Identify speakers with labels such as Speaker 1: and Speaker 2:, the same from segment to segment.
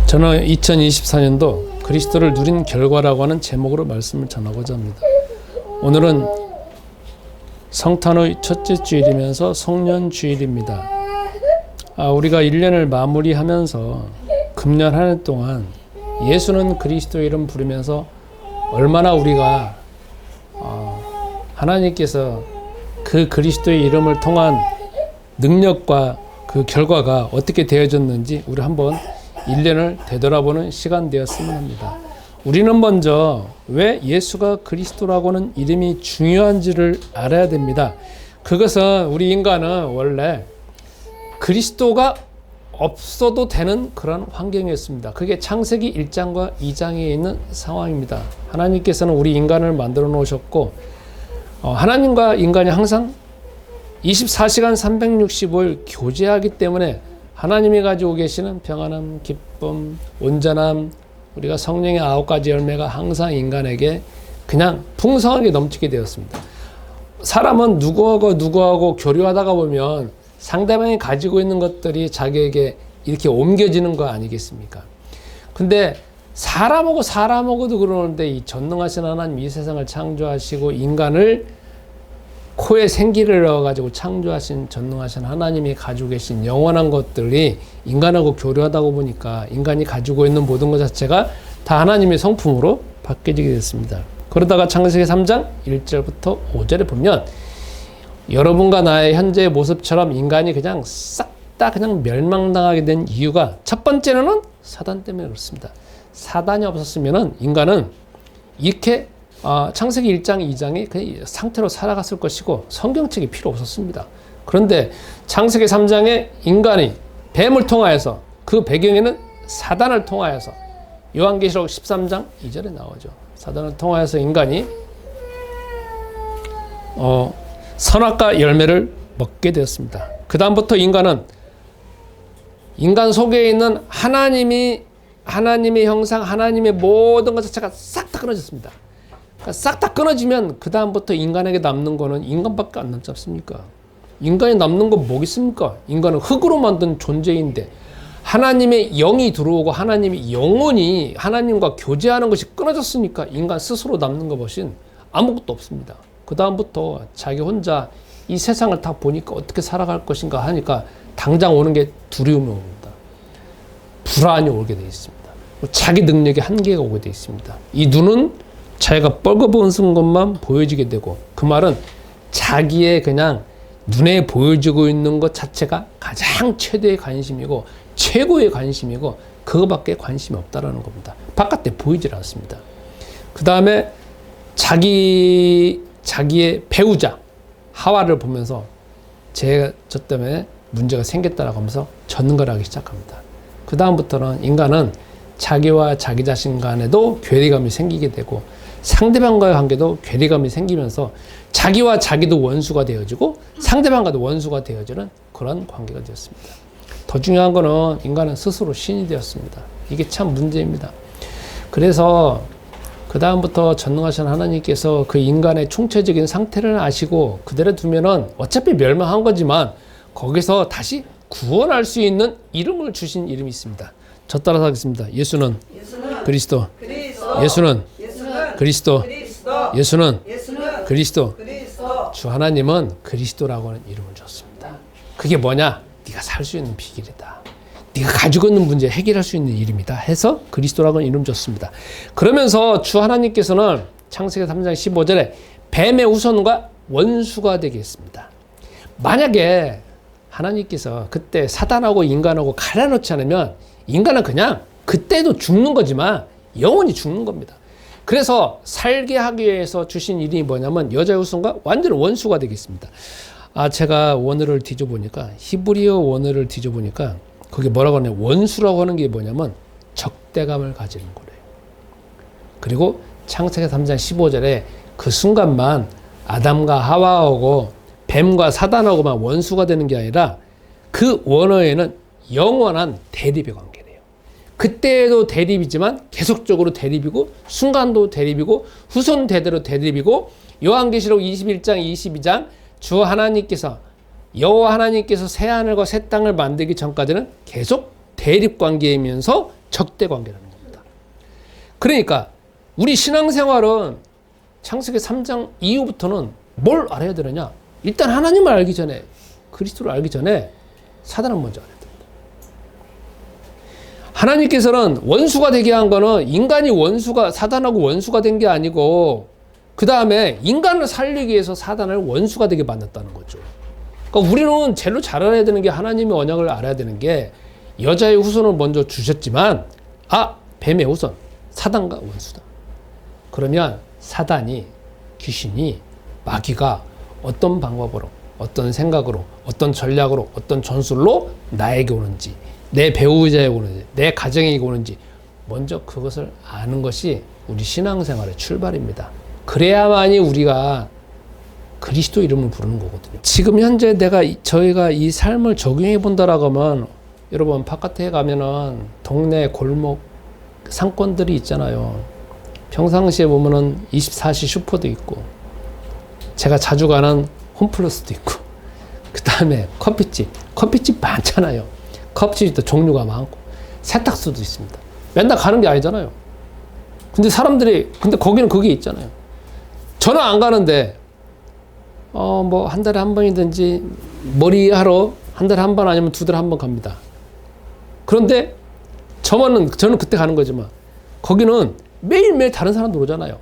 Speaker 1: 저는 2024년도 그리스도를 누린 결과라고 하는 제목으로 말씀을 전하고자 합니다. 오늘은 성탄의 첫째 주일이면서 성년주일입니다. 우리가 1년을 마무리하면서 금년 한 해 동안 예수는 그리스도 이름 부르면서 얼마나 우리가 하나님께서 그 그리스도의 이름을 통한 능력과 그 결과가 어떻게 되어졌는지 우리 한번 1년을 되돌아보는 시간 되었으면 합니다. 우리는 먼저 왜 예수가 그리스도라고는 이름이 중요한지를 알아야 됩니다. 그것은 우리 인간은 원래 그리스도가 없어도 되는 그런 환경이었습니다. 그게 창세기 1장과 2장에 있는 상황입니다. 하나님께서는 우리 인간을 만들어 놓으셨고 하나님과 인간이 항상 24시간 365일 교제하기 때문에 하나님이 가지고 계시는 평안함, 기쁨, 온전함, 우리가 성령의 9가지 열매가 항상 인간에게 그냥 풍성하게 넘치게 되었습니다. 사람은 누구하고 교류하다가 보면 상대방이 가지고 있는 것들이 자기에게 이렇게 옮겨지는 거 아니겠습니까? 근데 사람하고도 그러는데 이 전능하신 하나님 이 세상을 창조하시고 인간을 코에 생기를 넣어가지고 창조하신 전능하신 하나님이 가지고 계신 영원한 것들이 인간하고 교류하다 보니까 인간이 가지고 있는 모든 것 자체가 다 하나님의 성품으로 바뀌어지게 됐습니다. 그러다가 창세기 3장 1절부터 5절에 보면 여러분과 나의 현재의 모습처럼 인간이 그냥 싹 다 그냥 멸망당하게 된 이유가 첫 번째는 사단 때문에 그렇습니다. 사단이 없었으면 인간은 이렇게 창세기 1장 2장이 그냥 상태로 살아갔을 것이고 성경책이 필요 없었습니다. 그런데 창세기 3장에 인간이 뱀을 통하여서 그 배경에는 사단을 통하여서 요한계시록 13장 2절에 나오죠. 사단을 통하여서 인간이 선악과 열매를 먹게 되었습니다. 그 다음부터 인간 속에 있는 하나님의 형상, 하나님의 모든 것 자체가 싹 다 끊어졌습니다. 그러니까 싹 다 끊어지면 그 다음부터 인간에게 남는 거는 인간밖에 안 남지 않습니까? 인간이 남는 건 뭐겠습니까? 인간은 흙으로 만든 존재인데 하나님의 영이 들어오고 하나님의 영혼이 하나님과 교제하는 것이 끊어졌으니까 인간 스스로 남는 것은 아무것도 없습니다. 그 다음부터 자기 혼자 이 세상을 다 보니까 어떻게 살아갈 것인가 하니까 당장 오는 게 두려움이 옵니다. 불안이 오게 되어 있습니다. 자기 능력의 한계가 오게 되어 있습니다. 이 눈은 자기가 뻘거벗은 것만 보여지게 되고 그 말은 자기의 그냥 눈에 보여지고 있는 것 자체가 가장 최대의 관심이고 최고의 관심이고 그거밖에 관심이 없다라는 겁니다. 바깥에 보이질 않습니다. 그 다음에 자기의 배우자 하와를 보면서 저 때문에 문제가 생겼다라고 하면서 전능을 하기 시작합니다. 그 다음부터는 인간은 자기와 자기 자신 간에도 괴리감이 생기게 되고 상대방과의 관계도 괴리감이 생기면서 자기와 자기도 원수가 되어지고 상대방과도 원수가 되어지는 그런 관계가 되었습니다. 더 중요한 거는 인간은 스스로 신이 되었습니다. 이게 참 문제입니다. 그래서 그 다음부터 전능하신 하나님께서 그 인간의 총체적인 상태를 아시고 그대로 두면은 어차피 멸망한 거지만 거기서 다시 구원할 수 있는 이름을 주신 이름이 있습니다. 저 따라서 하겠습니다. 예수는 그리스도. 예수는 그리스도. 예수는 그리스도. 주 하나님은 그리스도라고 하는 이름을 줬습니다. 그게 뭐냐? 네가 살 수 있는 비결이다. 네가 가지고 있는 문제 해결할 수 있는 이름이다 해서 그리스도라고 하는 이름 줬습니다. 그러면서 주 하나님께서는 창세기 3장 15절에 뱀의 후손과 원수가 되게 했습니다. 만약에 하나님께서 그때 사단하고 인간하고 갈라놓지 않으면 인간은 그냥 그때도 죽는 거지만 영원히 죽는 겁니다. 그래서 살게 하기 위해서 주신 이름이 뭐냐면 여자의 후손과 완전 원수가 되겠습니다. 제가 원어를 뒤져보니까 히브리어 원어를 뒤져보니까 거기 뭐라고 하냐 원수라고 하는 게 뭐냐면 적대감을 가지는 거래요. 그리고 창세기 3장 15절에 그 순간만 아담과 하와하고 뱀과 사단하고만 원수가 되는 게 아니라 그 원어에는 영원한 대립의 관계래요. 그때도 대립이지만 계속적으로 대립이고 순간도 대립이고 후손 대대로 대립이고 요한계시록 21장 22장 주 하나님께서 여호와 하나님께서 새 하늘과 새 땅을 만들기 전까지는 계속 대립 관계이면서 적대 관계라는 겁니다. 그러니까 우리 신앙생활은 창세기 3장 이후부터는 뭘 알아야 되느냐? 일단 하나님을 알기 전에, 그리스도를 알기 전에 사단을 먼저 알아야 됩니다. 하나님께서는 원수가 되게 한 거는 인간이 사단하고 원수가 된 게 아니고 그 다음에 인간을 살리기 위해서 사단을 원수가 되게 만났다는 거죠. 그러니까 우리는 제일 잘 알아야 되는 게 하나님의 언약을 알아야 되는 게 여자의 후손을 먼저 주셨지만 뱀의 후손, 사단과 원수다. 그러면 사단이, 귀신이, 마귀가 어떤 방법으로, 어떤 생각으로, 어떤 전략으로, 어떤 전술로 나에게 오는지, 내 배우자에게 오는지, 내 가정에게 오는지 먼저 그것을 아는 것이 우리 신앙생활의 출발입니다. 그래야만이 우리가 그리스도 이름을 부르는 거거든요. 지금 현재 저희가 이 삶을 적용해 본다라고 하면 여러분 바깥에 가면은 동네 골목 상권들이 있잖아요. 평상시에 보면은 24시 슈퍼도 있고 제가 자주 가는 홈플러스도 있고 그 다음에 커피집 많잖아요. 커피집도 종류가 많고 세탁소도 있습니다. 맨날 가는 게 아니잖아요. 근데 거기는 그게 있잖아요. 저는 안 가는데 뭐 한 달에 한 번이든지 머리하러 한 달에 한 번 아니면 두 달에 한 번 갑니다. 그런데 저는 그때 가는 거지만 거기는 매일매일 다른 사람들 오잖아요.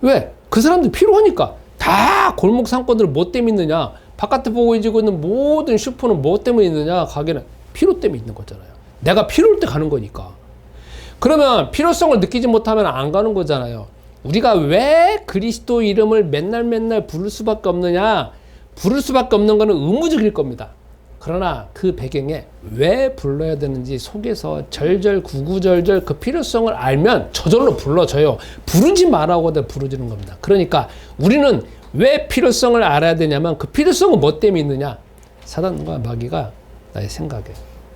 Speaker 1: 왜? 그 사람들 필요하니까. 다 골목 상권들을 뭐 때문에 있느냐? 바깥에 보고 있는 모든 슈퍼는 뭐 때문에 있느냐? 가게는 필요 때문에 있는 거잖아요. 내가 필요할 때 가는 거니까. 그러면 필요성을 느끼지 못하면 안 가는 거잖아요. 우리가 왜 그리스도 이름을 맨날 부를 수밖에 없느냐? 부를 수밖에 없는 거는 의무적일 겁니다. 그러나 그 배경에 왜 불러야 되는지 속에서 구구절절 그 필요성을 알면 저절로 불러져요. 부르지 말라고 부르지는 겁니다. 그러니까 우리는 왜 필요성을 알아야 되냐면 그 필요성은 뭐 때문에 있느냐? 사단과 마귀가 나의 생각에,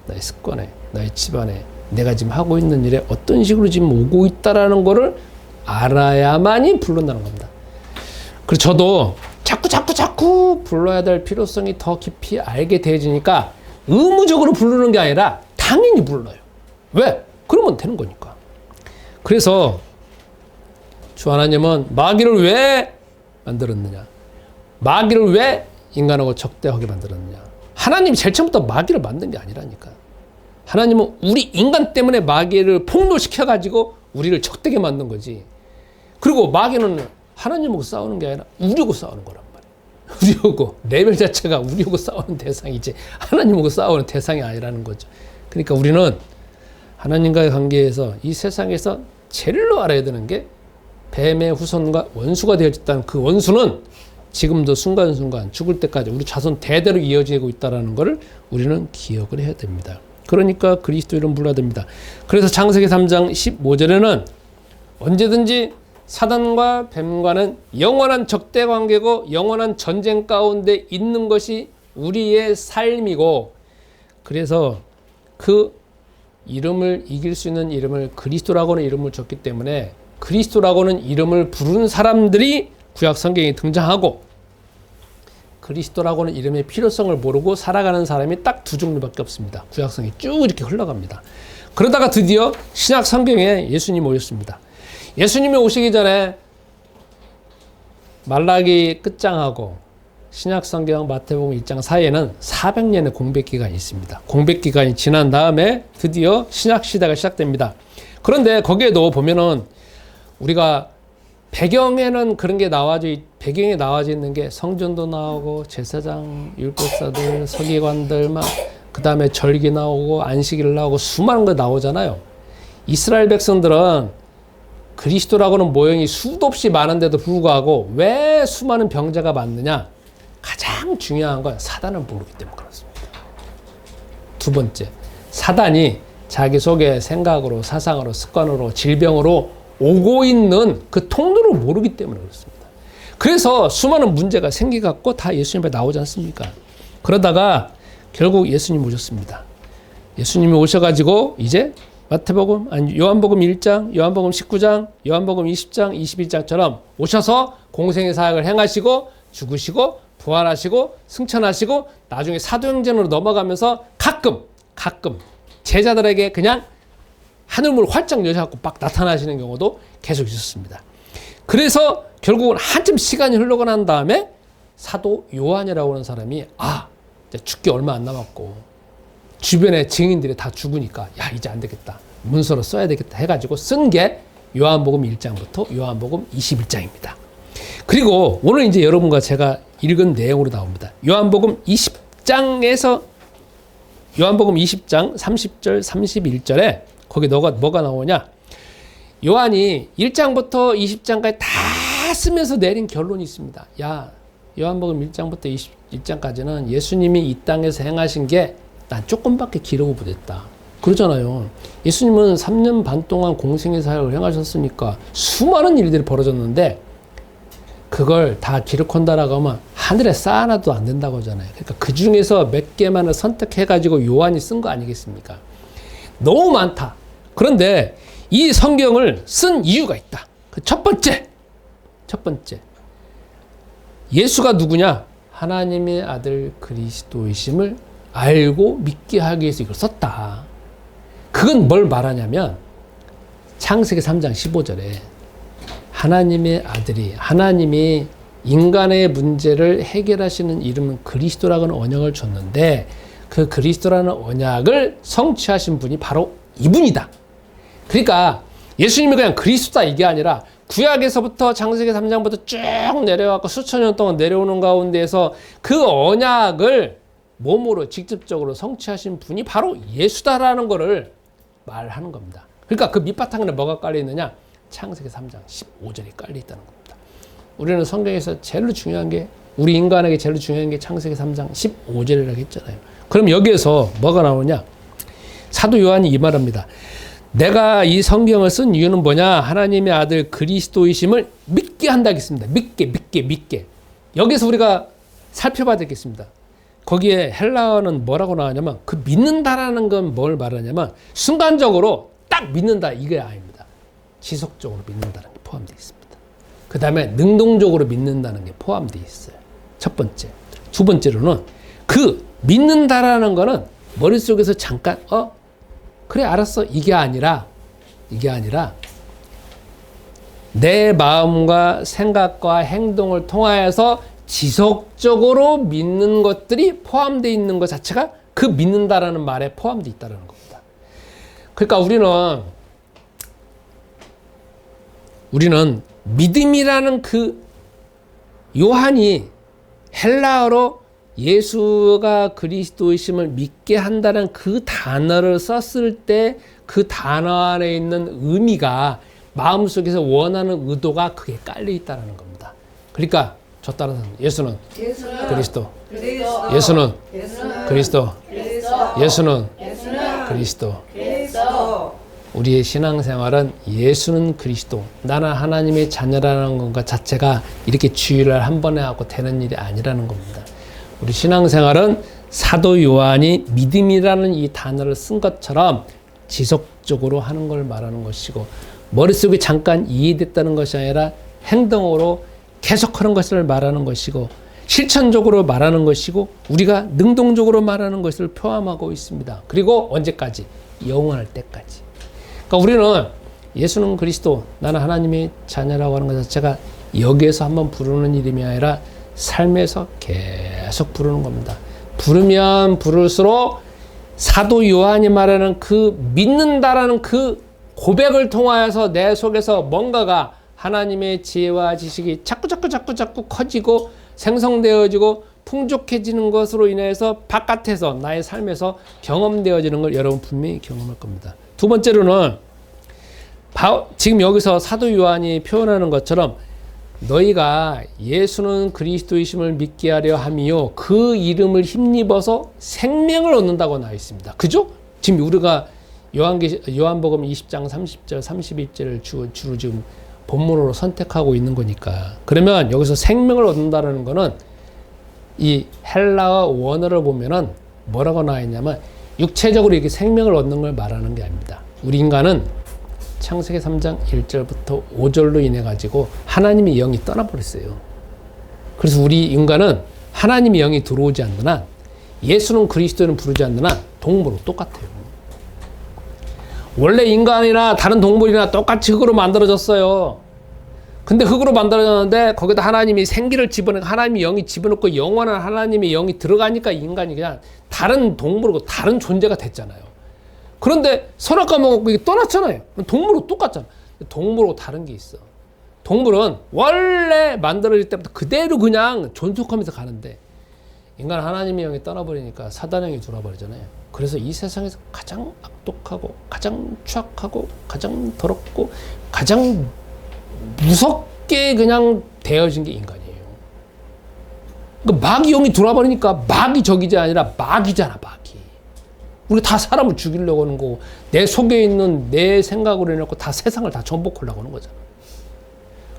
Speaker 1: 나의 습관에, 나의 집안에, 내가 지금 하고 있는 일에 어떤 식으로 지금 오고 있다라는 거를 알아야만이 부른다는 겁니다. 그래서 저도 자꾸 불러야 될 필요성이 더 깊이 알게 되어지니까 의무적으로 부르는 게 아니라 당연히 불러요. 왜? 그러면 되는 거니까. 그래서 주 하나님은 마귀를 왜 만들었느냐? 마귀를 왜 인간하고 적대하게 만들었느냐? 하나님이 제일 처음부터 마귀를 만든 게 아니라니까. 하나님은 우리 인간 때문에 마귀를 폭로시켜가지고 우리를 적대게 만든 거지. 그리고 마귀는 하나님하고 싸우는 게 아니라 우리하고 싸우는 거란 말이에요. 우리하고 레벨 자체가 우리하고 싸우는 대상이지 하나님하고 싸우는 대상이 아니라는 거죠. 그러니까 우리는 하나님과의 관계에서 이 세상에서 제일로 알아야 되는 게 뱀의 후손과 원수가 되어졌다는 그 원수는 지금도 순간순간 죽을 때까지 우리 자손 대대로 이어지고 있다는 것을 우리는 기억을 해야 됩니다. 그러니까 그리스도 이름 불러야 됩니다. 그래서 창세기 3장 15절에는 언제든지 사단과 뱀과는 영원한 적대 관계고 영원한 전쟁 가운데 있는 것이 우리의 삶이고, 그래서 그 이름을 이길 수 있는 이름을 그리스도라고는 이름을 줬기 때문에 그리스도라고는 이름을 부르는 사람들이 구약 성경에 등장하고, 그리스도라고는 이름의 필요성을 모르고 살아가는 사람이 딱 두 종류밖에 없습니다. 구약성이 쭉 이렇게 흘러갑니다. 그러다가 드디어 신약 성경에 예수님이 오셨습니다. 예수님이 오시기 전에 말라기 끝장하고 신약 성경 마태복음 1장 사이에는 400년의 공백 기간이 있습니다. 공백 기간이 지난 다음에 드디어 신약 시대가 시작됩니다. 그런데 거기에도 보면은 우리가 배경에는 그런 게 배경에 나와져 있는 게 성전도 나오고 제사장, 율법사들, 서기관들 그 다음에 절기 나오고 안식일 나오고 수많은 거 나오잖아요. 이스라엘 백성들은 그리스도라고는 모형이 수도 없이 많은데도 불구하고 왜 수많은 병자가 많느냐? 가장 중요한 건 사단을 모르기 때문에 그렇습니다. 두 번째, 사단이 자기 속에 생각으로, 사상으로, 습관으로, 질병으로 오고 있는 그 통로를 모르기 때문에 그렇습니다. 그래서 수많은 문제가 생겨갖고 다 예수님 앞에 나오지 않습니까? 그러다가 결국 예수님 오셨습니다. 예수님이 오셔가지고 이제 요한복음 1장, 요한복음 19장, 요한복음 20장, 21장처럼 오셔서 공생의 사역을 행하시고 죽으시고 부활하시고 승천하시고 나중에 사도행전으로 넘어가면서 가끔 제자들에게 그냥 하늘문을 활짝 여셔갖고 막 나타나시는 경우도 계속 있었습니다. 그래서 결국은 한참 시간이 흘러고 난 다음에 사도 요한이라고 하는 사람이 이제 죽기 얼마 안 남았고 주변의 증인들이 다 죽으니까 이제 안 되겠다. 문서로 써야 되겠다 해가지고 쓴 게 요한복음 1장부터 요한복음 21장입니다. 그리고 오늘 이제 여러분과 제가 읽은 내용으로 나옵니다. 요한복음 20장 30절 31절에 거기 뭐가 나오냐? 요한이 1장부터 20장까지 다 쓰면서 내린 결론이 있습니다. 요한복음 1장부터 21장까지는 예수님이 이 땅에서 행하신 게 난 조금밖에 기록을 못했다. 그러잖아요. 예수님은 3년 반 동안 공생의 사역을 행하셨으니까 수많은 일들이 벌어졌는데 그걸 다 기록한다라고 하면 하늘에 쌓아놔도 안 된다고 하잖아요. 그러니까 그 중에서 몇 개만을 선택해가지고 요한이 쓴 거 아니겠습니까? 너무 많다. 그런데 이 성경을 쓴 이유가 있다. 첫 번째. 예수가 누구냐? 하나님의 아들 그리스도이심을 알고 믿게 하기 위해서 이걸 썼다. 그건 뭘 말하냐면 창세기 3장 15절에 하나님의 아들이 하나님이 인간의 문제를 해결하시는 이름은 그리스도라는 언약을 줬는데 그 그리스도라는 언약을 성취하신 분이 바로 이분이다. 그러니까 예수님이 그냥 그리스도다 이게 아니라 구약에서부터 창세기 3장부터 쭉 내려와서 수천 년 동안 내려오는 가운데에서 그 언약을 몸으로 직접적으로 성취하신 분이 바로 예수다라는 것을 말하는 겁니다. 그러니까 그 밑바탕에 뭐가 깔려있느냐? 창세기 3장 15절이 깔려있다는 겁니다. 우리는 성경에서 제일 중요한 게 우리 인간에게 제일 중요한 게 창세기 3장 15절이라고 했잖아요. 그럼 여기에서 뭐가 나오냐? 사도 요한이 이 말합니다. 내가 이 성경을 쓴 이유는 뭐냐? 하나님의 아들 그리스도이심을 믿게 한다겠습니다. 믿게. 여기서 우리가 살펴봐야 되겠습니다. 거기에 헬라어는 뭐라고 나오냐면 그 믿는다라는 건 뭘 말하냐면 순간적으로 딱 믿는다 이게 아닙니다. 지속적으로 믿는다는 게 포함되어 있습니다. 그 다음에 능동적으로 믿는다는 게 포함되어 있어요. 첫 번째. 두 번째로는 그 믿는다라는 거는 머릿속에서 잠깐 그래 알았어 이게 아니라 내 마음과 생각과 행동을 통하여서 지속적으로 믿는 것들이 포함되어 있는 것 자체가 그 믿는다라는 말에 포함되어 있다는 겁니다. 그러니까 우리는 믿음이라는 그 요한이 헬라어로 예수가 그리스도이심을 믿게 한다는 그 단어를 썼을 때 그 단어 안에 있는 의미가 마음속에서 원하는 의도가 그게 깔려 있다는 겁니다. 그러니까 저 따라서 예수는 그리스도, 예수는 그리스도, 예수는 그리스도. 우리의 신앙생활은 예수는 그리스도, 나는 하나님의 자녀라는 것 자체가 이렇게 주의를 한 번에 하고 되는 일이 아니라는 겁니다. 우리 신앙생활은 사도 요한이 믿음이라는 이 단어를 쓴 것처럼 지속적으로 하는 걸 말하는 것이고 머릿속에 잠깐 이해됐다는 것이 아니라 행동으로 계속하는 것을 말하는 것이고 실천적으로 말하는 것이고 우리가 능동적으로 말하는 것을 포함하고 있습니다. 그리고 언제까지? 영원할 때까지. 그러니까 우리는 예수는 그리스도, 나는 하나님의 자녀라고 하는 것 자체가 여기에서 한번 부르는 이름이 아니라 삶에서 계속 부르는 겁니다. 부르면 부를수록 사도 요한이 말하는 그 믿는다라는 그 고백을 통하여서 내 속에서 뭔가가 하나님의 지혜와 지식이 자꾸 커지고 생성되어지고 풍족해지는 것으로 인해서 바깥에서 나의 삶에서 경험되어지는 걸 여러분 분명히 경험할 겁니다. 두 번째로는 지금 여기서 사도 요한이 표현하는 것처럼 너희가 예수는 그리스도이심을 믿게 하려 함이요 그 이름을 힘입어서 생명을 얻는다고 나와 있습니다. 그죠? 지금 우리가 요한복음 20장 30절 31절을 주로 지금 본문으로 선택하고 있는 거니까. 그러면 여기서 생명을 얻는다는 거는 이 헬라어 원어를 보면은 뭐라고 나와 있냐면 육체적으로 이렇게 생명을 얻는 걸 말하는 게 아닙니다. 우리 인간은 창세기 3장 1절부터 5절로 인해 가지고 하나님의 영이 떠나버렸어요. 그래서 우리 인간은 하나님의 영이 들어오지 않는 한 예수는 그리스도는 부르지 않는 한 동물로 똑같아요. 원래 인간이나 다른 동물이나 똑같이 흙으로 만들어졌어요. 근데 흙으로 만들어졌는데 거기다 하나님이 생기를 집어넣고 하나님이 영이 집어넣고 영원한 하나님의 영이 들어가니까 인간이 그냥 다른 동물이고 다른 존재가 됐잖아요. 그런데 선악과 먹었고 이게 떠났잖아요. 동물하고 똑같잖아. 동물하고 다른 게 있어. 동물은 원래 만들어질 때부터 그대로 그냥 존속하면서 가는데 인간 하나님의 영이 떠나버리니까 사단의 영이 들어와버리잖아요. 그래서 이 세상에서 가장 악독하고 가장 추악하고 가장 더럽고 가장 무섭게 그냥 되어진 게 인간이에요. 그러니까 마귀 영이 들어와버리니까 마귀 적이지 아니라 마귀잖아, 마귀. 우리 다 사람을 죽이려고 하는 거고 내 속에 있는 내 생각으로 해놓고 다 세상을 다 전복하려고 하는 거잖아.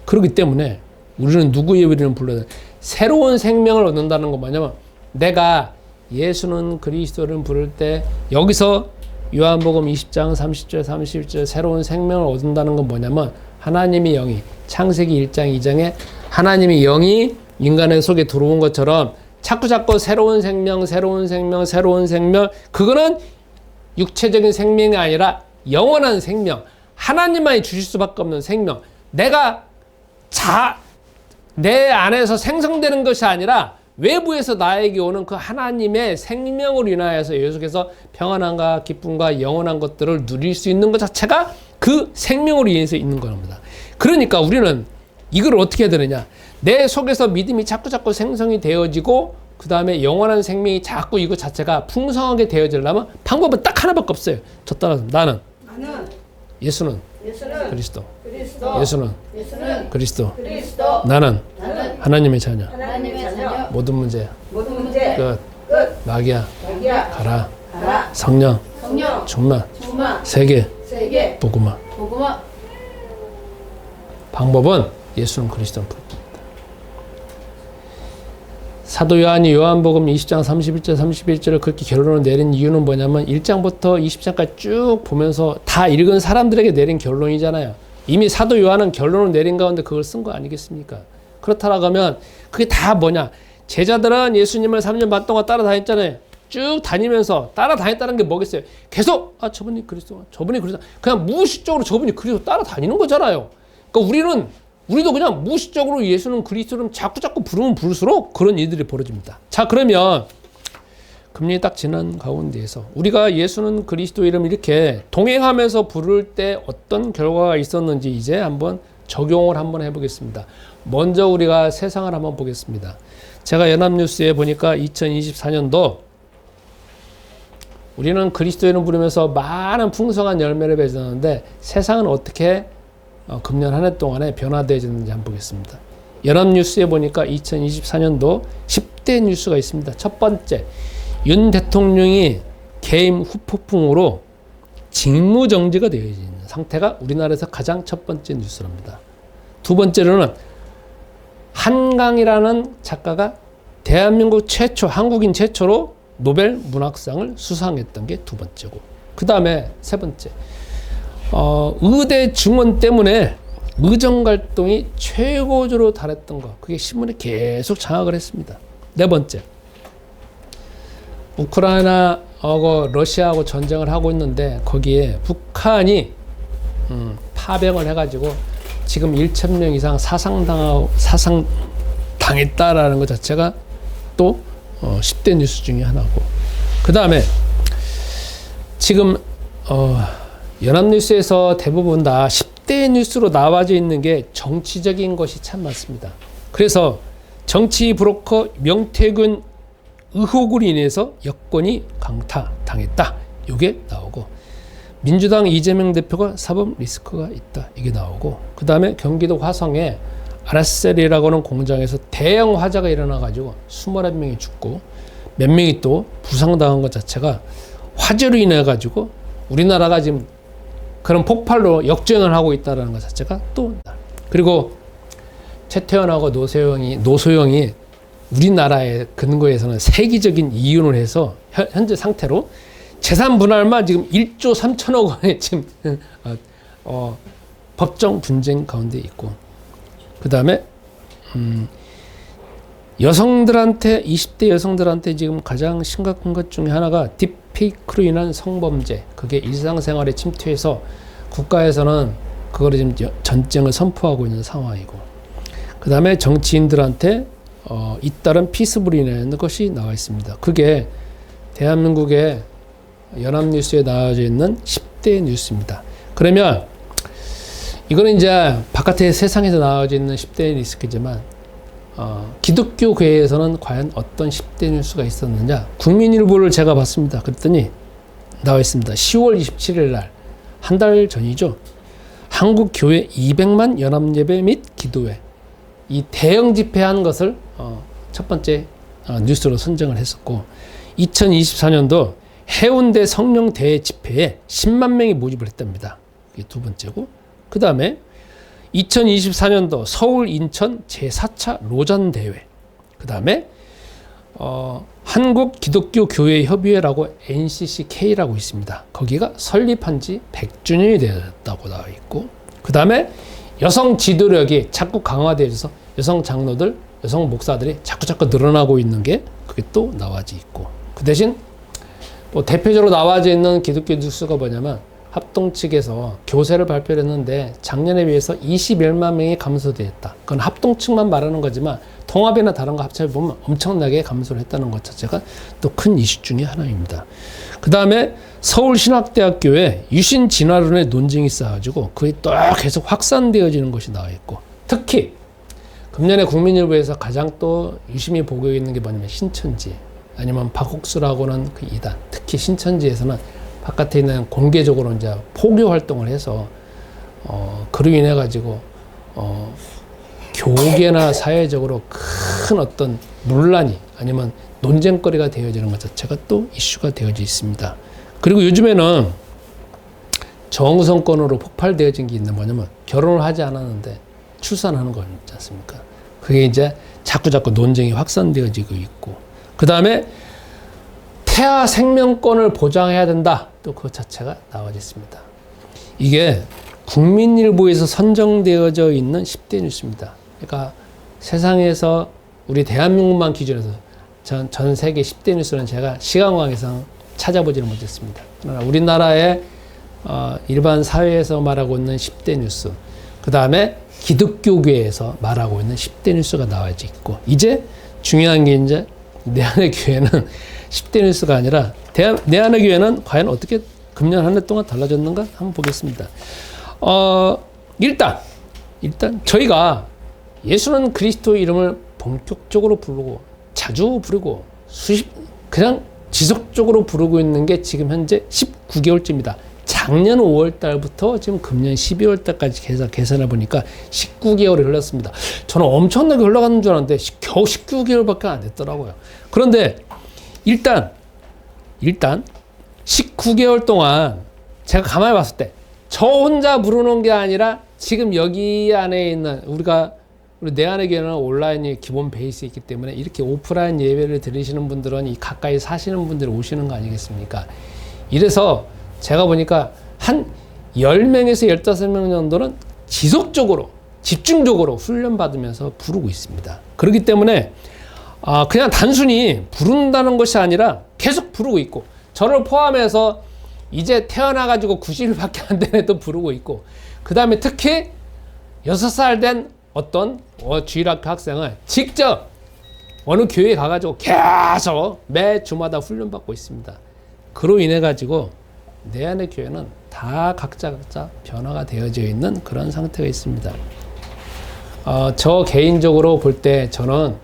Speaker 1: 그렇기 때문에 우리는 누구의 이름을 불러야 돼? 새로운 생명을 얻는다는 건 뭐냐면 내가 예수는 그리스도를 부를 때 여기서 요한복음 20장 30절 31절 새로운 생명을 얻는다는 건 뭐냐면 하나님의 영이 창세기 1장 2장에 하나님의 영이 인간의 속에 들어온 것처럼 자꾸 새로운 생명 그거는 육체적인 생명이 아니라 영원한 생명 하나님만이 주실 수밖에 없는 생명 내가 내 안에서 생성되는 것이 아니라 외부에서 나에게 오는 그 하나님의 생명으로 인하여서 계속해서 평안함과 기쁨과 영원한 것들을 누릴 수 있는 것 자체가 그 생명으로 인해서 있는 겁니다. 그러니까 우리는 이걸 어떻게 해야 되느냐. 내 속에서 믿음이 자꾸 생성이 되어지고 그 다음에 영원한 생명이 자꾸 이것 자체가 풍성하게 되어지려면 방법은 딱 하나밖에 없어요. 저 따라서 나는 예수는 그리스도. 예수는 그리스도. 나는 하나님의 자녀. 모든 문제 끝. 마귀야 가라. 성령 충만. 세계 복음화. 방법은 예수는 그리스도는 부릅니다. 사도 요한이 요한복음 20장 31절 31절을 그렇게 결론을 내린 이유는 뭐냐면 1장부터 20장까지 쭉 보면서 다 읽은 사람들에게 내린 결론이잖아요. 이미 사도 요한은 결론을 내린 가운데 그걸 쓴 거 아니겠습니까? 그렇다라고 하면 그게 다 뭐냐. 제자들은 예수님을 3년 반 동안 따라다녔잖아요. 쭉 다니면서 따라다녔다는 게 뭐겠어요? 계속 저분이 그리스도 그냥 무의식적으로 저분이 그리스도 따라다니는 거잖아요. 그러니까 우리도 그냥 무의식적으로 예수는 그리스도를 자꾸 부르면 부를수록 그런 일들이 벌어집니다. 자, 그러면 금년이 딱 지난 가운데에서 우리가 예수는 그리스도 이름 이렇게 동행하면서 부를 때 어떤 결과가 있었는지 이제 한번 적용을 한번 해보겠습니다. 먼저 우리가 세상을 한번 보겠습니다. 제가 연합뉴스에 보니까 2024년도 우리는 그리스도 이름 부르면서 많은 풍성한 열매를 맺었는데 세상은 어떻게 금년 한 해 동안에 변화되어졌는지 한번 보겠습니다. 연합뉴스에 보니까 2024년도 10대 뉴스가 있습니다. 첫 번째, 윤 대통령이 개임 후폭풍으로 직무정지가 되어 있는 상태가 우리나라에서 가장 첫 번째 뉴스랍니다. 두 번째로는 한강이라는 작가가 대한민국 한국인 최초로 노벨 문학상을 수상했던 게 두 번째고, 그 다음에 세 번째, 의대 증원 때문에 의정갈등이 최고조로 달했던 거, 그게 신문에 계속 장악을 했습니다. 네 번째, 우크라이나하고 러시아하고 전쟁을 하고 있는데 거기에 북한이 파병을 해가지고 지금 1,000명 이상 사상당했다라는 것 자체가 또 10대 뉴스 중에 하나고, 그 다음에 지금 연합뉴스에서 대부분 다 10대 뉴스로 나와져 있는 게 정치적인 것이 참 많습니다. 그래서 정치 브로커 명태균 의혹으로 인해서 여권이 강타당했다, 이게 나오고, 민주당 이재명 대표가 사법 리스크가 있다, 이게 나오고, 그 다음에 경기도 화성에 아라셀이라고 하는 공장에서 대형 화재가 일어나가지고 21명이 죽고 몇 명이 또 부상당한 것 자체가 화재로 인해가지고 우리나라가 지금 그런 폭발로 역주행을 하고 있다는 것 자체가 또, 그리고 최태원하고 노소영이 우리나라의 근거에서는 세계적인 이윤을 해서 현재 상태로 재산 분할만 지금 1조 3천억 원에 지금 법정 분쟁 가운데 있고, 그 다음에 여성들한테 20대 여성들한테 지금 가장 심각한 것 중에 하나가 페이크로 인한 성범죄, 그게 일상생활에 침투해서 국가에서는 그거를 지금 전쟁을 선포하고 있는 상황이고, 그 다음에 정치인들한테 잇따른 피습으로 것이 나와 있습니다. 그게 대한민국의 연합뉴스에 나와져 있는 10대 뉴스입니다. 그러면 이거는 이제 바깥의 세상에서 나와져 있는 10대 뉴스겠지만 기독교 교회에서는 과연 어떤 10대 뉴스가 있었느냐, 국민일보를 제가 봤습니다. 그랬더니 나와 있습니다. 10월 27일 날, 한 달 전이죠. 한국 교회 200만 연합예배 및 기도회, 이 대형 집회한 것을 첫 번째 뉴스로 선정을 했었고, 2024년도 해운대 성령 대회 집회에 10만 명이 모집을 했답니다. 이게 두 번째고, 그 다음에 2024년도 서울 인천 제4차 로잔 대회, 그 다음에 한국 기독교 교회 협의회라고 NCCK라고 있습니다. 거기가 설립한 지 100주년이 되었다고 나와 있고, 그 다음에 여성 지도력이 자꾸 강화되어서 여성 장로들, 여성 목사들이 자꾸 늘어나고 있는 게 그게 또 나와져 있고, 그 대신 뭐 대표적으로 나와져 있는 기독교 뉴스가 뭐냐면, 합동 측에서 교세를 발표를 했는데 작년에 비해서 21만 명이 감소되었다. 그건 합동 측만 말하는 거지만 통합이나 다른 거 합쳐 보면 엄청나게 감소를 했다는 것 자체가 또 큰 이슈 중에 하나입니다. 그 다음에 서울신학대학교에 유신 진화론의 논쟁이 있어가지고 그게 또 계속 확산되어지는 것이 나와 있고, 특히 금년에 국민일보에서 가장 또 유심히 보고 있는 게 뭐냐면 신천지, 아니면 박옥수라고는 그 이단, 특히 신천지에서는 바깥에 있는 공개적으로 이제 포교 활동을 해서 그로 인해 가지고 교계나 사회적으로 큰 어떤 논란이 아니면 논쟁거리가 되어지는 것 자체가 또 이슈가 되어져 있습니다. 그리고 요즘에는 정성권으로 폭발되어진 게 있는 뭐냐면, 결혼을 하지 않았는데 출산하는 거 있지 않습니까? 그게 이제 자꾸 논쟁이 확산되어지고 있고, 그 다음에 태아 생명권을 보장해야 된다. 또 그 자체가 나와 있습니다. 이게 국민일보에서 선정되어져 있는 10대 뉴스입니다. 그러니까 세상에서 우리 대한민국만 기준으로 전 세계 10대 뉴스는 제가 시간 관계상 찾아보지는 못했습니다. 그러나 우리나라의 일반 사회에서 말하고 있는 10대 뉴스, 그 다음에 기독교계에서 말하고 있는 10대 뉴스가 나와져 있고, 이제 중요한 게 이제 내 안의 교회는 10대 뉴스가 아니라 내 안의 교회는 과연 어떻게 금년 한 해 동안 달라졌는가 한번 보겠습니다. 일단 저희가 예수는 그리스도 이름을 본격적으로 부르고 자주 부르고 그냥 지속적으로 부르고 있는 게 지금 현재 19개월째입니다. 작년 5월 달부터 지금 금년 12월 달까지 계산해 보니까 19개월이 흘렀습니다. 저는 엄청나게 흘러가는 줄 알았는데 겨우 19개월밖에 안 됐더라고요. 그런데 일단 19개월 동안 제가 가만히 봤을 때 저 혼자 부르는 게 아니라 지금 여기 안에 있는 우리 내 안의 교회는 온라인이 기본 베이스 있기 때문에 이렇게 오프라인 예배를 들으시는 분들은 이 가까이 사시는 분들이 오시는 거 아니겠습니까? 이래서 제가 보니까 한 10명에서 15명 정도는 지속적으로 집중적으로 훈련받으면서 부르고 있습니다. 그렇기 때문에 그냥 단순히 부른다는 것이 아니라 계속 부르고 있고, 저를 포함해서 이제 태어나가지고 90일밖에 안 된 애도 부르고 있고, 그 다음에 특히 6살 된 어떤 주일학교 학생을 직접 어느 교회에 가가지고 계속 매 주마다 훈련받고 있습니다. 그로 인해 가지고 내 안의 교회는 다 각자 변화가 되어져 있는 그런 상태가 있습니다. 저 개인적으로 볼 때 저는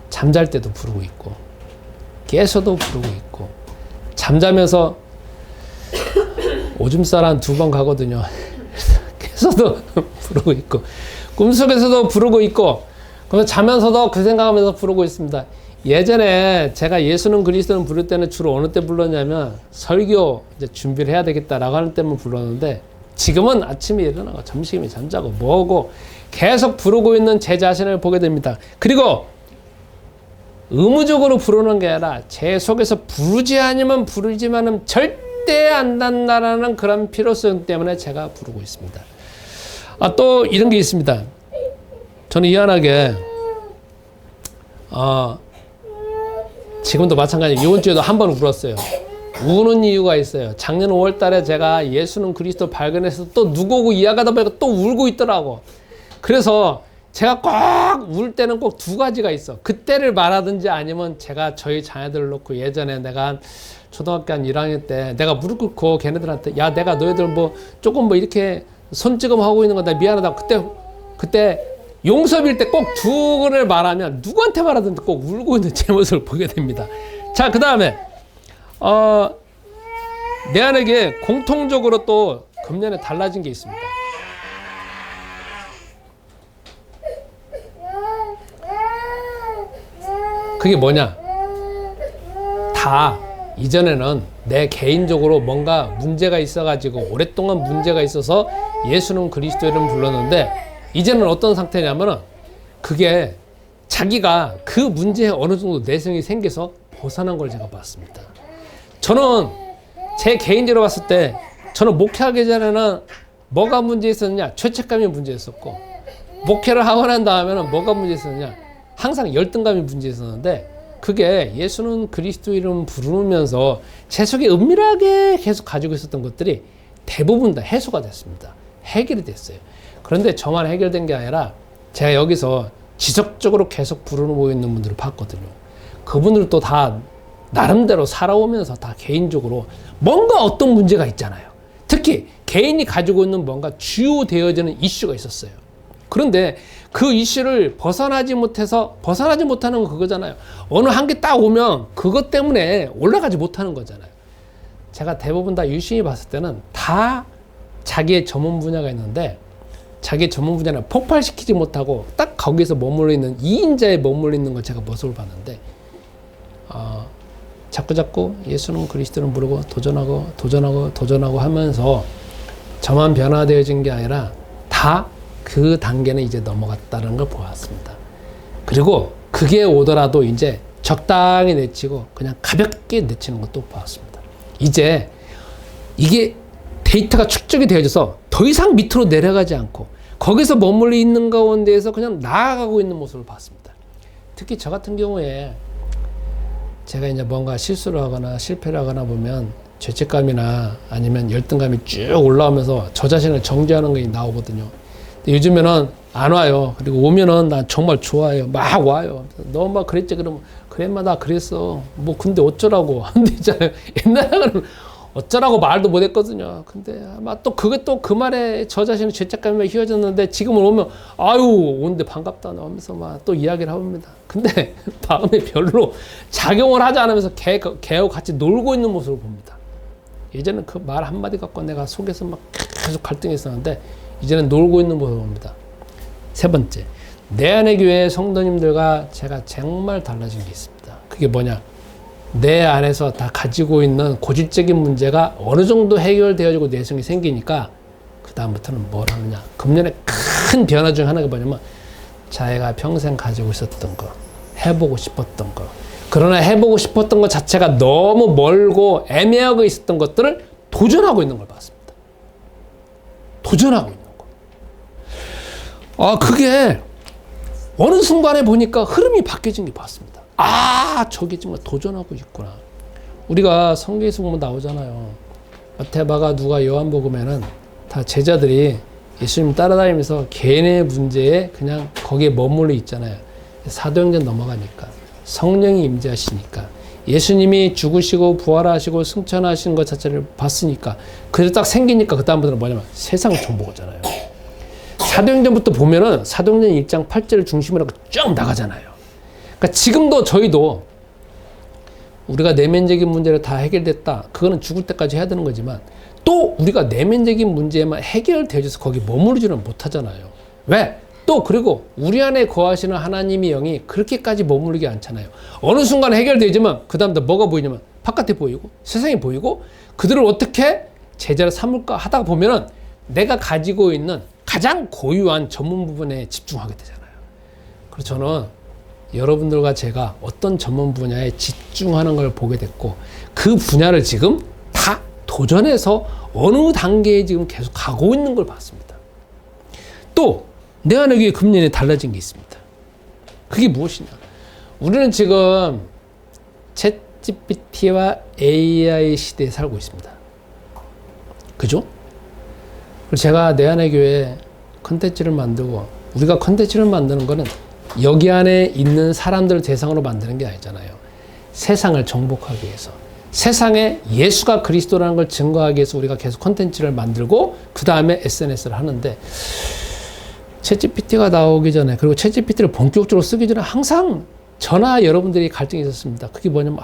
Speaker 1: 잠잘 때도 부르고 있고, 깨서도 부르고 있고, 잠자면서 오줌 싸러 한 2번 가거든요. 깨서도 부르고 있고, 꿈속에서도 부르고 있고, 그러면 자면서도 그 생각하면서 부르고 있습니다. 예전에 제가 예수는 그리스도는 부를 때는 주로 어느 때 불렀냐면, 설교 이제 준비를 해야 되겠다라고 하는 때만 불렀는데, 지금은 아침에 일어나고 점심에 잠자고 뭐고 계속 부르고 있는 제 자신을 보게 됩니다. 그리고 의무적으로 부르는 게 아니라 제 속에서 부르지 않으면 부르지만은 절대 안 된다라는 그런 필요성 때문에 제가 부르고 있습니다. 또 이런 게 있습니다. 저는 희한하게 지금도 마찬가지로 이번 주에도 한 번 울었어요. 우는 이유가 있어요. 작년 5월 달에 제가 예수는 그리스도 발견해서 또 누구고 이야기하다 보니까 또 울고 있더라고. 그래서 제가 꼭 울 때는 꼭 두 가지가 있어. 그때를 말하든지 아니면 제가 저희 자녀들을 놓고 예전에 내가 한 초등학교 한 1학년 때 내가 무릎 꿇고 걔네들한테 야 내가 너희들 뭐 조금 뭐 이렇게 손찌검 하고 있는 거다 미안하다. 그때 용서빌 때 꼭 두 거를 말하면 누구한테 말하든 꼭 울고 있는 제 모습을 보게 됩니다. 자, 그 다음에 내 안에게 공통적으로 또 금년에 달라진 게 있습니다. 그게 뭐냐? 다 이전에는 내 개인적으로 뭔가 문제가 있어가지고 오랫동안 문제가 있어서 예수는 그리스도 이름 불렀는데 이제는 어떤 상태냐면은 그게 자기가 그 문제에 어느 정도 내성이 생겨서 벗어난 걸 제가 봤습니다. 저는 제 개인적으로 봤을 때 저는 목회하기 전에는 뭐가 문제 있었느냐? 죄책감이 문제 있었고 목회를 하고 난 다음에는 뭐가 문제 있었느냐? 항상 열등감이 문제 있었는데 그게 예수는 그리스도 이름 부르면서 제 속에 은밀하게 계속 가지고 있었던 것들이 대부분 다 해소가 됐습니다. 해결이 됐어요. 그런데 저만 해결된 게 아니라 제가 여기서 지속적으로 계속 부르고 있는 분들을 봤거든요. 그분들도 다 나름대로 살아오면서 다 개인적으로 뭔가 어떤 문제가 있잖아요. 특히 개인이 가지고 있는 뭔가 주요되어지는 이슈가 있었어요. 그런데 그 이슈를 벗어나지 못하는 건 그거잖아요. 어느 한계 딱 오면 그것 때문에 올라가지 못하는 거잖아요. 제가 대부분 다 유심히 봤을 때는 다 자기의 전문 분야가 있는데 자기 전문 분야를 폭발시키지 못하고 딱 거기서 머물러 있는 2인자에 머물러 있는 걸 제가 모습을 봤는데 자꾸 예수는 그리스도를 부르고 도전하고 하면서 저만 변화되어진 게 아니라 다 그 단계는 이제 넘어갔다는 걸 보았습니다. 그리고 그게 오더라도 이제 적당히 내치고 그냥 가볍게 내치는 것도 보았습니다. 이제 이게 데이터가 축적이 되어져서 더 이상 밑으로 내려가지 않고 거기서 머물러 있는 가운데에서 그냥 나아가고 있는 모습을 봤습니다. 특히 저 같은 경우에 제가 이제 뭔가 실수를 하거나 실패를 하거나 보면 죄책감이나 아니면 열등감이 쭉 올라오면서 저 자신을 정죄하는 게 나오거든요. 요즘에는 안 와요. 그리고 오면은 난 정말 좋아해요. 막 와요. 너 막 그랬지? 그러면 그래, 나 그랬어. 뭐 근데 어쩌라고 하는데 있잖아요. 옛날에는 어쩌라고 말도 못했거든요. 근데 아마 또 그게 또 그 말에 저 자신의 죄책감이 휘어졌는데 지금은 오면 아유 오는데 반갑다 하면서 막 또 이야기를 합니다. 근데 마음에 별로 작용을 하지 않으면서 걔하고 같이 놀고 있는 모습을 봅니다. 예전엔 그 말 한마디 갖고 내가 속에서 막 계속 갈등했었는데 이제는 놀고 있는 모습을 봅니다. 세 번째, 내 안의 교회 성도님들과 제가 정말 달라진 게 있습니다. 그게 뭐냐? 내 안에서 다 가지고 있는 고질적인 문제가 어느 정도 해결되어지고 내성이 생기니까 그 다음부터는 뭘 하느냐? 금년에 큰 변화 중 하나가 뭐냐면 자기가 평생 가지고 있었던 거, 해보고 싶었던 거, 그러나 해보고 싶었던 것 자체가 너무 멀고 애매하고 있었던 것들을 도전하고 있는 걸 봤습니다. 도전하고 있는 거. 그게 어느 순간에 보니까 흐름이 바뀌어진 게 봤습니다. 저게 정말 도전하고 있구나. 우리가 성경에서 보면 나오잖아요. 마태마가 누가 요한복음에는 다 제자들이 예수님 따라다니면서 개인의 문제에 그냥 거기에 머물러 있잖아요. 사도행전 넘어가니까 성령이 임재하시니까 예수님이 죽으시고 부활하시고 승천하신 것 자체를 봤으니까 그래서 딱 생기니까 그 다음부터는 뭐냐면 세상을 정보잖아요. 사도행전부터 보면은 사도행전 1장 8절을 중심으로 쭉 나가잖아요. 그러니까 지금도 저희도 우리가 내면적인 문제를 다 해결됐다. 그거는 죽을 때까지 해야 되는 거지만 또 우리가 내면적인 문제에만 해결되어져서 거기 머무르지는 못하잖아요. 왜? 또 그리고 우리 안에 거하시는 하나님의 영이 그렇게까지 머무르지 않잖아요. 어느 순간 해결되지만 그 다음부터 뭐가 보이냐면 바깥에 보이고 세상이 보이고 그들을 어떻게 제자를 삼을까 하다가 보면은 내가 가지고 있는 가장 고유한 전문 부분에 집중하게 되잖아요. 그래서 저는 여러분들과 제가 어떤 전문 분야에 집중하는 걸 보게 됐고 그 분야를 지금 다 도전해서 어느 단계에 지금 계속 가고 있는 걸 봤습니다. 또 내 안에 금년에 달라진 게 있습니다. 그게 무엇이냐? 우리는 지금 챗GPT와 AI 시대에 살고 있습니다. 그죠? 그리고 제가 내 안의 교회에 컨텐츠를 만들고, 우리가 컨텐츠를 만드는 거는 여기 안에 있는 사람들을 대상으로 만드는 게 아니잖아요. 세상을 정복하기 위해서, 세상에 예수가 그리스도라는 걸 증거하기 위해서 우리가 계속 컨텐츠를 만들고 그 다음에 SNS를 하는데, 챗GPT가 나오기 전에, 그리고 챗GPT를 본격적으로 쓰기 전에 항상 저나 여러분들이 갈등이 있었습니다. 그게 뭐냐면,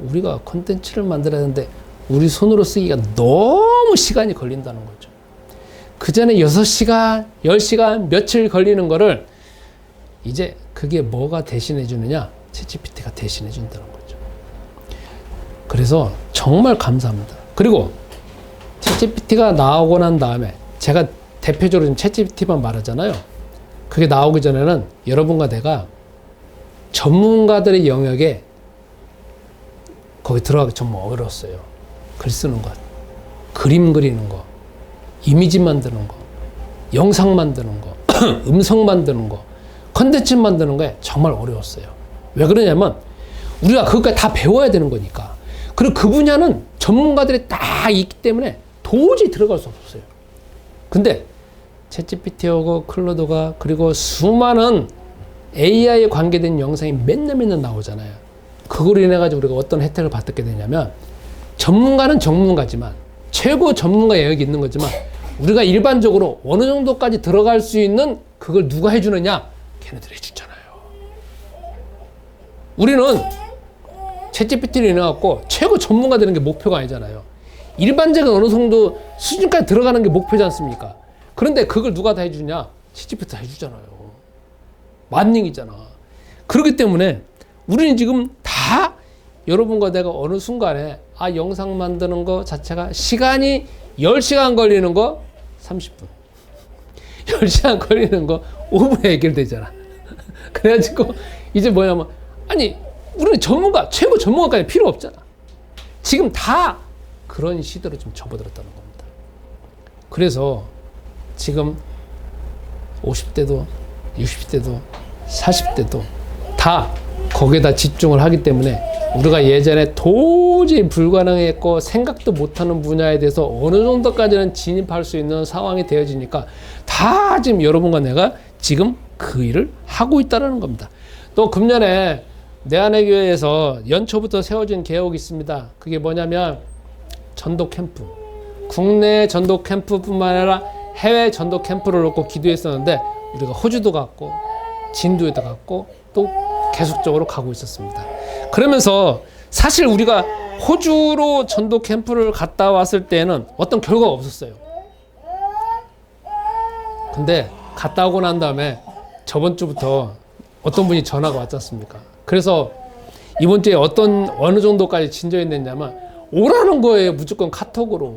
Speaker 1: 우리가 컨텐츠를 만들어야 하는데 우리 손으로 쓰기가 너무 시간이 걸린다는 거죠. 그 전에 6시간, 10시간, 며칠 걸리는 거를 이제 그게 뭐가 대신해 주느냐? 챗GPT가 대신해 준다는 거죠. 그래서 정말 감사합니다. 그리고 챗GPT가 나오고 난 다음에, 제가 대표적으로 챗GPT만 말하잖아요. 그게 나오기 전에는 여러분과 내가 전문가들의 영역에 거기 들어가기 정말 어려웠어요. 글 쓰는 것, 그림 그리는 거, 이미지 만드는 거, 영상 만드는 거, 음성 만드는 거, 컨텐츠 만드는 거에 정말 어려웠어요. 왜 그러냐면 우리가 그것까지 다 배워야 되는 거니까. 그리고 그 분야는 전문가들이 다 있기 때문에 도저히 들어갈 수 없었어요. 근데 챗GPT하고 클로드가, 그리고 수많은 AI에 관계된 영상이 맨날 나오잖아요. 그걸로 인해 가지고 우리가 어떤 혜택을 받게 되냐면, 전문가는 전문가지만, 최고 전문가 영역이 있는 거지만, 우리가 일반적으로 어느 정도까지 들어갈 수 있는 그걸 누가 해주느냐? 걔네들이 해주잖아요. 우리는 챗GPT를 인해 갖고 최고 전문가 되는 게 목표가 아니잖아요. 일반적인 어느 정도 수준까지 들어가는 게 목표지 않습니까? 그런데 그걸 누가 다 해주냐? 챗GPT가 해주잖아요. 만능이잖아. 그렇기 때문에 우리는 지금 다, 여러분과 내가 어느 순간에 영상 만드는 거 자체가 시간이 10시간 걸리는 거 30분, 10시간 걸리는 거 5분에 해결되잖아. 그래가지고 이제 뭐냐면, 우리는 전문가, 최고 전문가까지 필요 없잖아. 지금 다 그런 시대로 좀 접어들었다는 겁니다. 그래서 지금 50대도 60대도 40대도 다 거기에다 집중을 하기 때문에, 우리가 예전에 도저히 불가능했고 생각도 못하는 분야에 대해서 어느 정도까지는 진입할 수 있는 상황이 되어지니까, 다 지금 여러분과 내가 지금 그 일을 하고 있다는 겁니다. 또 금년에 내 안의 교회에서 연초부터 세워진 계획이 있습니다. 그게 뭐냐면 전도 캠프, 국내 전도 캠프뿐만 아니라 해외 전도 캠프를 놓고 기도했었는데, 우리가 호주도 갔고 진도에도 갔고 또 계속적으로 가고 있었습니다. 그러면서 사실 우리가 호주로 전도 캠프를 갔다 왔을 때는 어떤 결과가 없었어요. 근데 갔다 오고 난 다음에 저번 주부터 어떤 분이 전화가 왔지 않습니까? 그래서 이번 주에 어느 정도까지 진전이 됐냐면, 오라는 거예요. 무조건 카톡으로.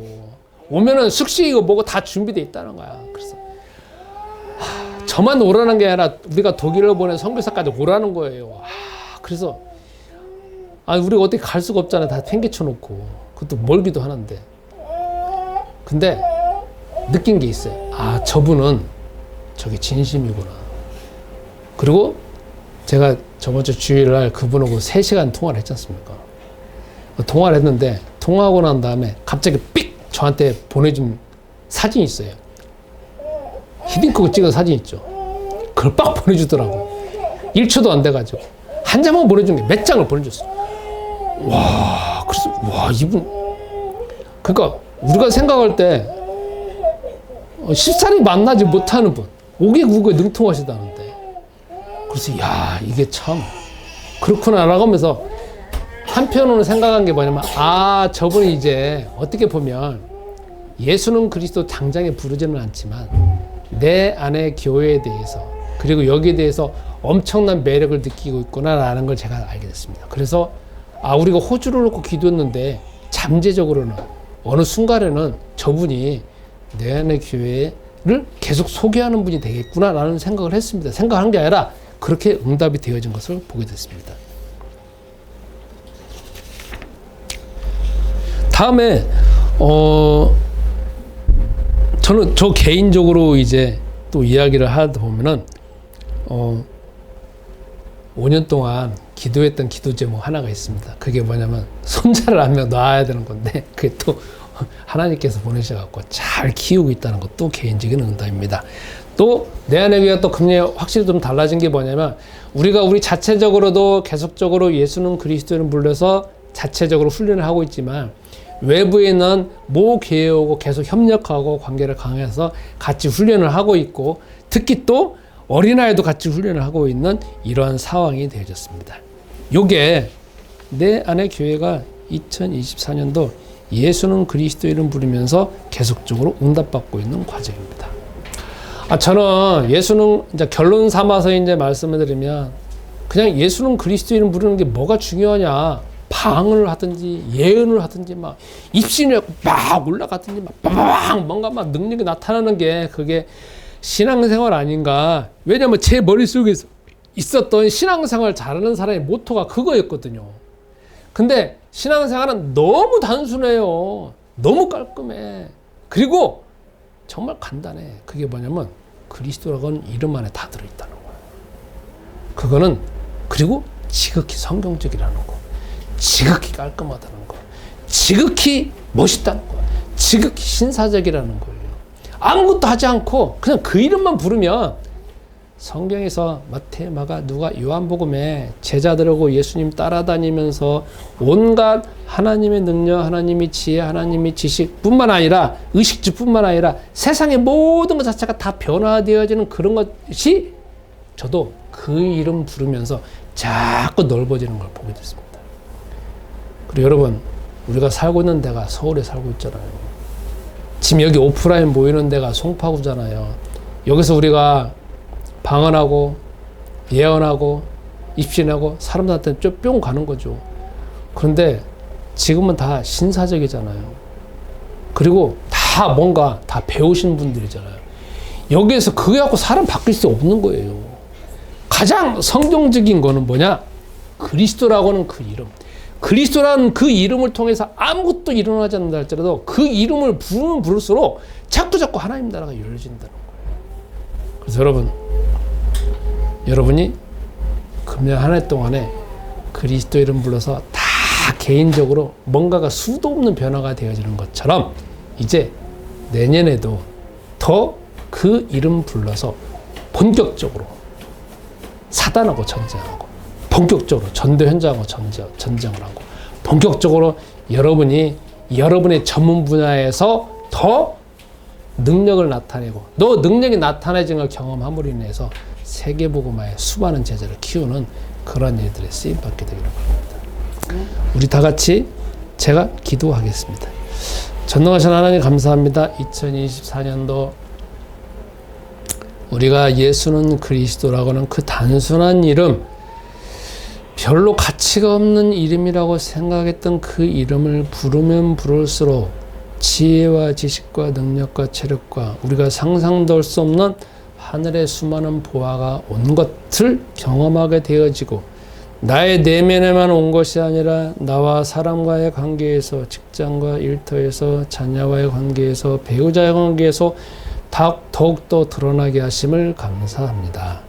Speaker 1: 오면은 숙식이고 뭐고 다 준비되어 있다는 거야. 그래서 저만 오라는 게 아니라 우리가 독일을 보낸 선교사까지 오라는 거예요. 그래서 우리가 어떻게 갈 수가 없잖아요. 다 팽개쳐 놓고. 그것도 멀기도 하는데. 근데 느낀 게 있어요. 저분은 저게 진심이구나. 그리고 제가 저번 주 주일날 그분하고 3시간 통화를 했지 않습니까? 통화를 했는데, 통화하고 난 다음에 갑자기 삑! 저한테 보내준 사진이 있어요. 히딩크고 찍은 사진 있죠. 그걸 빡 보내주더라고. 1초도 안 돼가지고. 한 장만 보내준 게 몇 장을 보내줬어. 그래서, 이분. 그러니까, 우리가 생각할 때, 10살이 만나지 못하는 분, 5개국어에 능통하시다는데. 그래서, 이게 참, 그렇구나라고 하면서, 한편으로는 생각한 게 뭐냐면, 저분이 이제, 어떻게 보면, 예수는 그리스도 당장에 부르지는 않지만, 내 안의 교회에 대해서, 그리고 여기에 대해서 엄청난 매력을 느끼고 있구나라는 걸 제가 알게 됐습니다. 그래서 우리가 호주를 놓고 기도했는데, 잠재적으로는 어느 순간에는 저분이 내 안의 교회를 계속 소개하는 분이 되겠구나라는 생각을 했습니다. 생각한 게 아니라 그렇게 응답이 되어진 것을 보게 됐습니다. 다음에 저는 저 개인적으로 이제 또 이야기를 하다 보면은 5년 동안 기도했던 기도 제목 하나가 있습니다. 그게 뭐냐면 손자를 한 명 낳아야 되는 건데 그게 또 하나님께서 보내셔갖고 잘 키우고 있다는 것도 개인적인 응답입니다. 또 내 안의 교회가 또 금년에 확실히 좀 달라진 게 뭐냐면 우리가 우리 자체적으로도 계속적으로 예수는 그리스도를 불러서 자체적으로 훈련을 하고 있지만 외부에 있는 모 교회하고 계속 협력하고 관계를 강화해서 같이 훈련을 하고 있고 특히 또 어린아이도 같이 훈련을 하고 있는 이러한 상황이 되어졌습니다. 요게 내 안의 교회가 2024년도 예수는 그리스도 이름 부르면서 계속적으로 응답받고 있는 과정입니다. 저는 예수는 이제 결론 삼아서 이제 말씀을 드리면 그냥 예수는 그리스도 이름 부르는 게 뭐가 중요하냐. 방언을 하든지 예언을 하든지 막 입신을 막 올라가든지 막 뭔가 막 능력이 나타나는 게 그게 신앙생활 아닌가. 왜냐면 제 머릿속에 있었던 신앙생활 잘하는 사람의 모토가 그거였거든요. 근데 신앙생활은 너무 단순해요. 너무 깔끔해. 그리고 정말 간단해. 그게 뭐냐면 그리스도라고 하는 이름 안에 다 들어있다는 거야. 그거는 그리고 지극히 성경적이라는 거. 지극히 깔끔하다는 거. 지극히 멋있다는 거. 지극히 신사적이라는 거예요. 아무것도 하지 않고 그냥 그 이름만 부르면 성경에서 마태, 마가, 누가, 요한복음에 제자들하고 예수님 따라다니면서 온갖 하나님의 능력, 하나님의 지혜, 하나님의 지식뿐만 아니라 의식주뿐만 아니라 세상의 모든 것 자체가 다 변화되어지는 그런 것이 저도 그 이름 부르면서 자꾸 넓어지는 걸 보게 됐습니다. 그리고 여러분, 우리가 살고 있는 데가 서울에 살고 있잖아요. 지금 여기 오프라인 모이는 데가 송파구잖아요. 여기서 우리가 방언하고 예언하고 입신하고 사람들한테 뿅 가는 거죠. 그런데 지금은 다 신사적이잖아요. 그리고 다 뭔가 다 배우신 분들이잖아요. 여기에서 그거 갖고 사람 바뀔 수 없는 거예요. 가장 성경적인 거는 뭐냐? 그리스도라고 하는 그 이름. 그리스도라는 그 이름을 통해서 아무것도 일어나지 않는다 할지라도 그 이름을 부르면 부를수록 자꾸 하나님 나라가 열려진다는 거예요. 그래서 여러분이 금년 한 해 동안에 그리스도 이름 불러서 다 개인적으로 뭔가가 수도 없는 변화가 되어지는 것처럼 이제 내년에도 더 그 이름 불러서 본격적으로 사단하고 전쟁하고 본격적으로 전도 현장하고 전쟁을 하고 본격적으로 여러분이 여러분의 전문 분야에서 더 능력을 나타내고 너 능력이 나타내진 걸 경험함으로 인해서 세계복음화에 수많은 제자를 키우는 그런 일들에 쓰임받게 되기를 바랍니다. 우리 다 같이 제가 기도하겠습니다. 전능하신 하나님 감사합니다. 2024년도 우리가 예수는 그리스도라고 하는 그 단순한 이름, 별로 가치가 없는 이름이라고 생각했던 그 이름을 부르면 부를수록 지혜와 지식과 능력과 체력과 우리가 상상도 할 수 없는 하늘의 수많은 보화가 온 것을 경험하게 되어지고 나의 내면에만 온 것이 아니라 나와 사람과의 관계에서 직장과 일터에서 자녀와의 관계에서 배우자의 관계에서 더욱더 드러나게 하심을 감사합니다.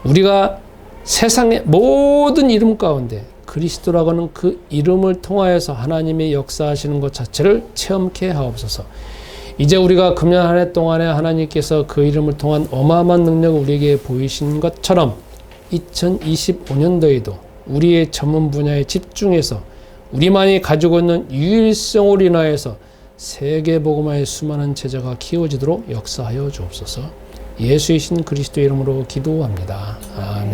Speaker 1: 우리가 세상의 모든 이름 가운데 그리스도라고 하는 그 이름을 통하여서 하나님의 역사하시는 것 자체를 체험케 하옵소서. 이제 우리가 금년 한 해 동안에 하나님께서 그 이름을 통한 어마어마한 능력을 우리에게 보이신 것처럼 2025년도에도 우리의 전문 분야에 집중해서 우리만이 가지고 있는 유일성으로 인하여서 세계복음화의 수많은 제자가 키워지도록 역사하여 주옵소서. 예수이신 그리스도 이름으로 기도합니다. 아멘.